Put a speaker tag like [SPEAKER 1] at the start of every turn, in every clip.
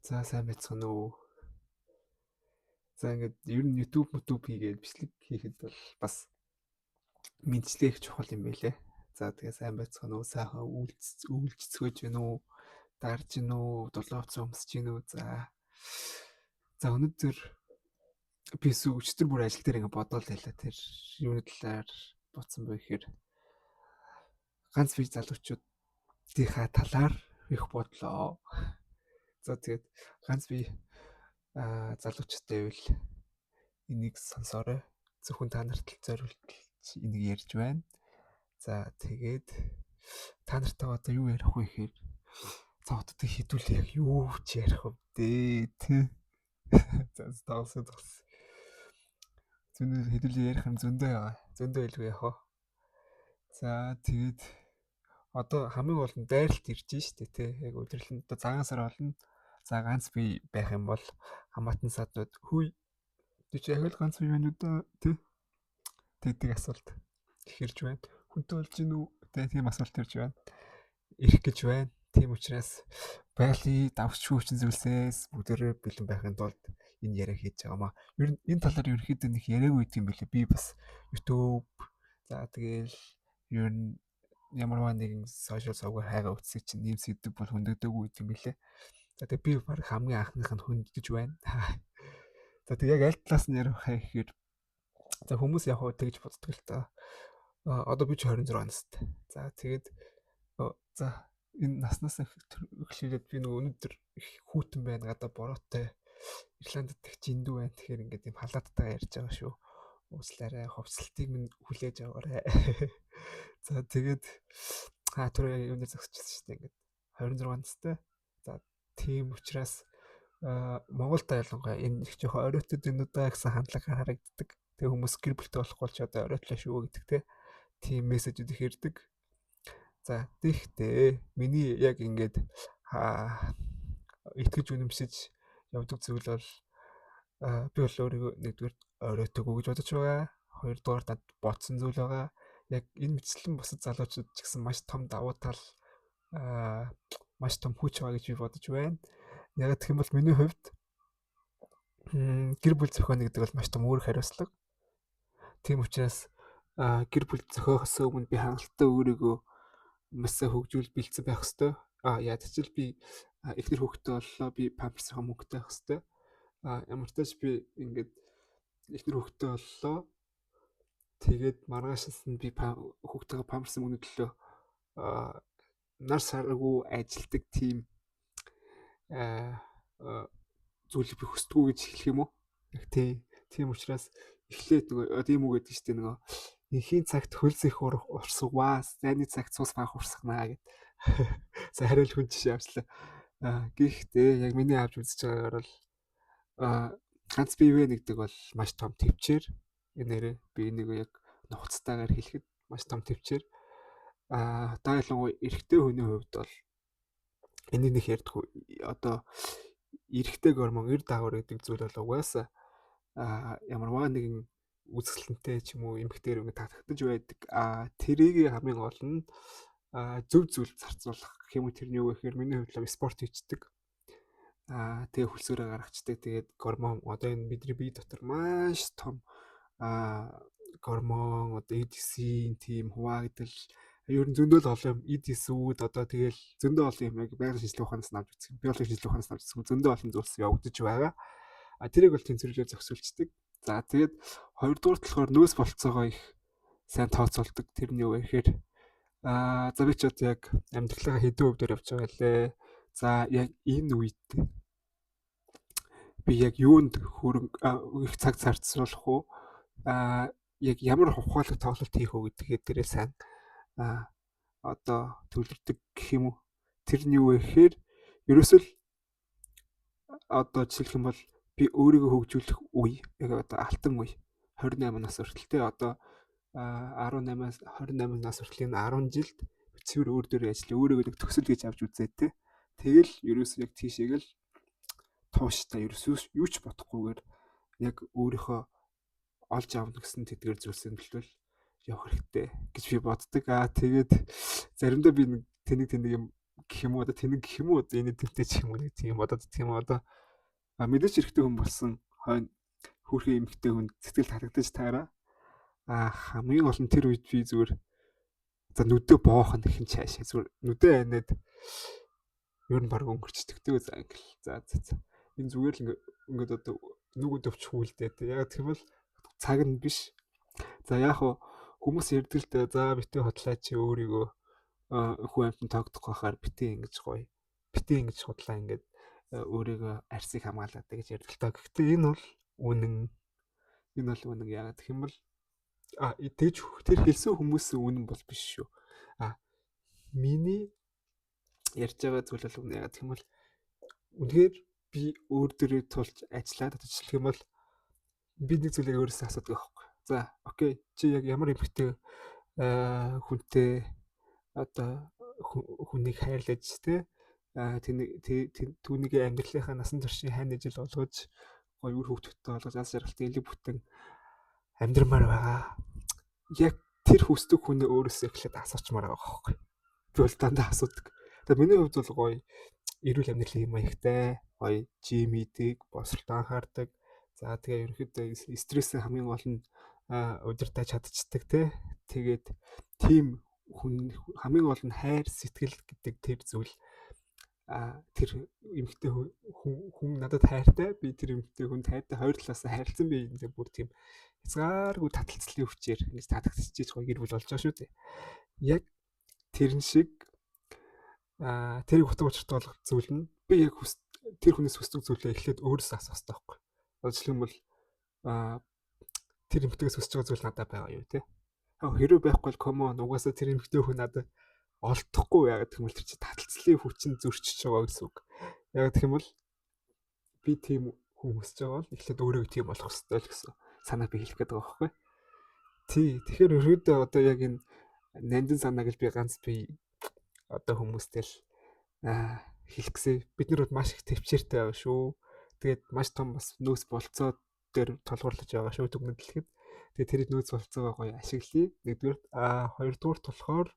[SPEAKER 1] За сайн байцгаана уу. За ингээд ер нь YouTube хийгээд бичлэг хийхэд бол бас мэдчлээ их чухал юм байлээ. За тэгээ сайн байцгаана уу, сайхан үйлчлцгөөж байна уу, дарж гин үү, дулууцсан өмсөж гин үү. За өнөөдөр би өчтөр бүр ажил дээр ингээд бодоол байлаа. Тэр юуны талаар бодсон бэ гэхээр ганц бие залуучуудынхаа талаар их бодлоо. За тэгээд ганц бие залуучтай байвал энийг сонсоорой. Зөвхөн та нарт зориулж энийг ярьж байна. За тэгээд та нартай одоо юу ярих вэ гэхээр за одоо хэдүүл яг юу ч ярих вэ тий. За тагсаа. Зөндөө хэдүүл ярих юм зөндөө байгаа. Зөндөө илүү яах вэ? За тэгээд одоо хамгийн гол нь дайралт ирж штэ тий. Яг өдөрлөнд одоо цагаан сар болно. За ганц бие байх юм бол хамаатан саднууд хүй тийч яг л ганц бие байна уу да тий. Тэгдэг асуулт ихэрж байна. Хүнтэй болж гин үү? Тийм асуулт ирж байна. Ирэх гэж байна. Тийм учраас байгалийн давч хүчин зүйлсээс бүгдээрээ бэлэн байхын тулд энэ яриа хийж байгаа маа. Ер нь энэ талаар ерөөхдөө нэг яриаг үйд юм билээ. Би бас YouTube за тэгэл ер нь ямарваа нэгэн сошиал сувгаар хайгаа үтсэг чинь ийм сэдв бол хөндөгдөөгүй үйд юм билээ. За тэгээ би баг хамгийн анхных нь хөндөж байна. За тэг яг аль талаас нь ярих хаа гэхээр за хүмүүс яг тэгж боддог л та. Одоо би ч 26 настай. За тэгээд за энэ наснаас эхлээд би нөгөө өнөдөр их хүүтэн байна. Гадаа бороотой. Ирландд их жиндүү байна. Тэгэхээр ингээд юм халааттайгаа ярьж байгаа шүү. Ууслаарай, ховцлтыг минь хүлээж аваарай. За тэгээд түрүү юм дээр зогсчихсан шүү дээ. Ингээд 26 настай. За тийм учраас Монголд ялангуяа энэ их жоохон оройтод энэ удаа гэсэн хандлага харагддаг. Тэгээ хүмүүс гэр бүлтэй болохгүй ч одоо оройтлоо шүү гэдэг тийм мессежүүд их ирдэг. За тэгтээ миний яг ингээд итгэж үнэмшиж явдаг зүйл бол би бол өөрийгөө нэгдүгээр оройтойгоо гэж бодож байгаа. Хоёрдугаар дад бодсон зүйл байгаа. Яг энэ мэтчлэн бусад залуучууд ч гэсэн маш том давуу тал маш том хүч байгаа гэж би бодож байна. Яг гэх юм бол миний хувьд гэр бүл зохионо гэдэг бол маш том үүрэг хариуцлага. Тийм учраас гэр бүл зохиохоос өмнө би хангалттай өөрийгөө масаа хөгжүүл бэлдсэн байх хэвээр. Яа тэгвэл би эхнэр хүүхдтэй боллоо. Би памперсийнхаа мөнгөтэй байх хэвээр. Ямар ч тач би ингээд эхнэр хүүхдтэй боллоо. Тэгээд маргаашаас нь би хүүхдтэйгээ памперсын мөнгө төлөө нар саргүй ажилдаг тийм зүйлийг би хүсдэггүй гэж хэлэх юм уу? Яг тийм учраас эхлээд нөгөө тийм үг гэдэг чинь нөгөө инхийн цагт хөлс их урсгваа, зайны цагт цус баах урсгнаа гэд. За хариул хүн жишээ авчлаа. Гэхдээ яг миний авч үзэж байгаагаар бол ганц бие гэдэг бол маш том төвчээр. Энэ нэрээ би энийг яг нухацтайгаар хэлэхэд маш том төвчээр. Одоо ялангуяа эрэгтэй хүний хувьд бол энийг нэг ярьдаг. Одоо эрэгтэй гормон эр дагавар гэдэг зүйл бол угаасаа ямарваа нэгэн үзэсгэлэнтэй ч юм уу эмэгтэй ингээд татагдаж байдаг. Тэрийг хамгийн гол нь зөв зүйл зарцуулах гэх юм уу тэрний юу гэхээр миний хувьд спорт хийдэг. Тэгээ хөлсөөрөө гаргацдаг. Тэгээд гормон одоо энэ бидний бие дотор маш том гормон одоо EDC тийм хуваагдал ер нь зөндөө л олон EDC-үүд одоо тэгэл зөндөө олон юм яг байгалийн шинжилгээ ухаанаас авч үзсэн. Биологийн шинжилгээ ухаанаас авч үзсэн. Зөндөө олон зүйлс явагдаж байгаа. Тэрийг бол тэнцвэрлэж зохицуулцдаг. За тэгээд хоёрдугаар болохоор нөөц болцоогоо их сайн тооцоолдог. Тэрний юу гэхээр за би ч одоо яг амьдралаа хэдэн хувьд явж байгаа лээ. За яг энэ үед би яг юунд их цаг зарцуулах уу? Яг ямар ухаалаг тоглолт хийх үү гэдгээ тэрээ сайн одоо төвлөрдөг гэх юм уу? Тэрний юу гэхээр ерөөсөө л одоо жишээлх юм бол би өөрийгөө хөгжүүлэх үе яг одоо алтан үе 28 нас хүртэл те одоо 18-аас 28 нас хүртэл энэ 10 жилд цэвэр өөр дөрөө ажиллаа өөрийгөө нэг төсөл гэж авч үзээ те. Тэгэл ерөөсөө яг тийшээгээл тууштай ерөөсөө юу ч бодохгүйгээр яг өөрийнхөө олж авна гэсэн тэдгээр зүйлсийн төлөвлөл явах хэрэгтэй гэж би боддог. Тэгээд заримдаа би тэнийг юм гэх юм уу одоо тэнэг гэх юм уу одоо энэ тэмтэй ч юм уу нэг тийм одоо тийм одоо мэдээж эрэгтэй хүн болсон хойно хүүхэн эмэгтэй хүн сэтгэл татагдаж таараа хамгийн гол нь тэр үед би зүгээр за нүдээ боох нь ихэнх цаашаа зүгээр нүдээ анаад ер нь баг өнгөрчдөг тэгээ за ингээл за энэ зүгээр л ингээд одоо нүгүүд өвчхүүлдээ тэ яг тийм бол цаг нь биш за яг хүмүүс ярьдаг л дээ за битээ хотлаа чи өөрийгөө хүн амьтан тоогдох байхаар битээ ингэж гоё битээ ингэж худлаа ингээд өөрийгөө арсыг хамгаалаад гэж ярьдаг л та гэхдээ энэ бол үнэн яагаад гэх юм бол тэгж тэр хэлсэн хүмүүсийн үнэн бол биш шүү миний ярьж байгаа зүйл бол үнэ яагаад гэх юм бол үнэхээр би өөр дөрөө тулж ажиллаад ажиллах юм бол би нэг зүйлийг өөрөөсөө асуудаг байхгүй за окей чи яг ямар эмхтэй хүнтэй одоо хүнийг хайрлаж тэ түүнийг амьдралынхаа насан туршийн хань ижил болгож гоё үр хөвгтөдтэй болгож аз жаргалтай элэг бүтэн амьдрмаар байгаа яг тэр хүсдэг хүнээ өөрөөсөө эхлээд асуучмаар байгаа байхгүй би бол дандаа асуудаг тэгээ миний хувьд бол гоё эрүүл амьдралын юм аягтай гоё жим хийдэг босролт анхаардаг за тэгээ ерөнхийдөө стрессээ хамгийн гол нь удирдах чадчихдаг те тэгээд тийм хүн хамгийн гол нь хайр сэтгэл гэдэг тэр зүйл тэр эмэгтэй хүн надад хайртай би тэр эмэгтэй хүнд хайртай хоёр талаас хайрлсан би энэ бүр тийм хязгааргүй таталцлын хүчээр ингэж татагдчихж гоё гэр бүл болж байгаа шүү дээ яг тэрэн шиг тэрийг утга учиртай болгох зүйл нь би яг тэр хүнээс хүсдэг зүйлээ эхлээд өөрөөсөө асуух хэрэгтэй байхгүй жишээ нь бол тэр эмэгтэйгээс хүсэж байгаа зүйл надад байгаа юу те хэрэг байхгүй бол комон угаасаа тэр эмэгтэй хүн надад олдохгүй яагаад гэвэл тэр чинь таталцлын хүчин зөрчиж байгаа гэсэн үг. Яагаад гэх юм бол би тийм хүн хүсэж байгаа бол эхлээд өөрийгөө тийм болох хэрэгтэй л гэсэн санаа би хэлэх гээд байгаа байхгүй. Тий. Тэгэхээр өрөөдөө одоо яг энэ нандин санааг л би ганц би одоо хүмүүстэй л хэлэх гэсэн. Бид нар маш их төвчээртэй байгаа шүү. Тэгээд маш том бас нөөц болцоо дээр толгуурлаж байгаа шүү дүгнэлт хэлэхэд. Тэгээд тэрийг нөөц болцоогоо гоё ашиглая. Нэгдүгээр хоёрдугаар болохоор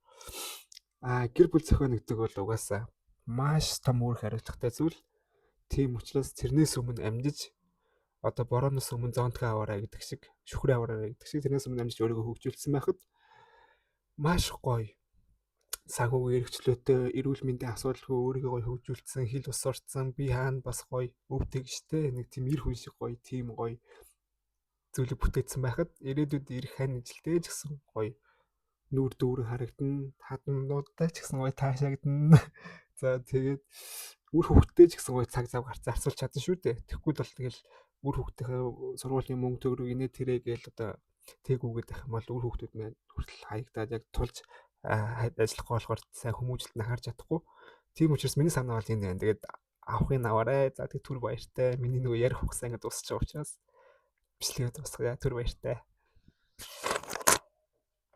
[SPEAKER 1] гэр бүл зохион гэдэг бол угаасаа маш том үр хариуцлагатай зүйл. Тийм учраас тэрнээс өмнө амжиж одоо борооноос өмнө зонтгоо аваарай гэдэг шиг, шүхрээ аваарай гэдэг шиг тэрнээс өмнө амжиж өөрийгөө хөгжүүлсэн байхад маш гоё санхүүгийн эрхчлөөтэй, эрүүл мэндийн асуудалгүй өөрийгөө гоё хөгжүүлсэн, хил ус сурцсан, би хаана бас гоё өвдөг штэ нэг тийм эр хүн шиг гоё, тийм гоё зүйлийг бүтээсэн байхад ирээдүйд ирэх хань ижилтэй ч гэсэн гоё нүур дүүрэн харагдана, хаднуудтай ч гэсэн гоё таашаагдана. За тэгээд үр хөвгттэй ч гэсэн гоё цаг зав зарцуулж чадсан шүү дээ. Тэгэхгүй бол тэгэл үр хөвгтийнхээ сургуулийн мөнгө төгрөг инээ тэрэ гээл одоо тээгүүгээд байх юм бол үр хөвгтүүд маань хүртэл хаягдаад яг тулж ажиллахгүй болохоор сайн хүмүүжлэлт анхаарч чадахгүй. Тийм учраас миний санаа бол энэ байна. Тэгээд авахын аваарай. За тэгээд түр баяртай. Миний нөгөө ярих хугацаа ингэ дуусч байгаа учраас бичлэгээ дуусгая. Түр баяртай.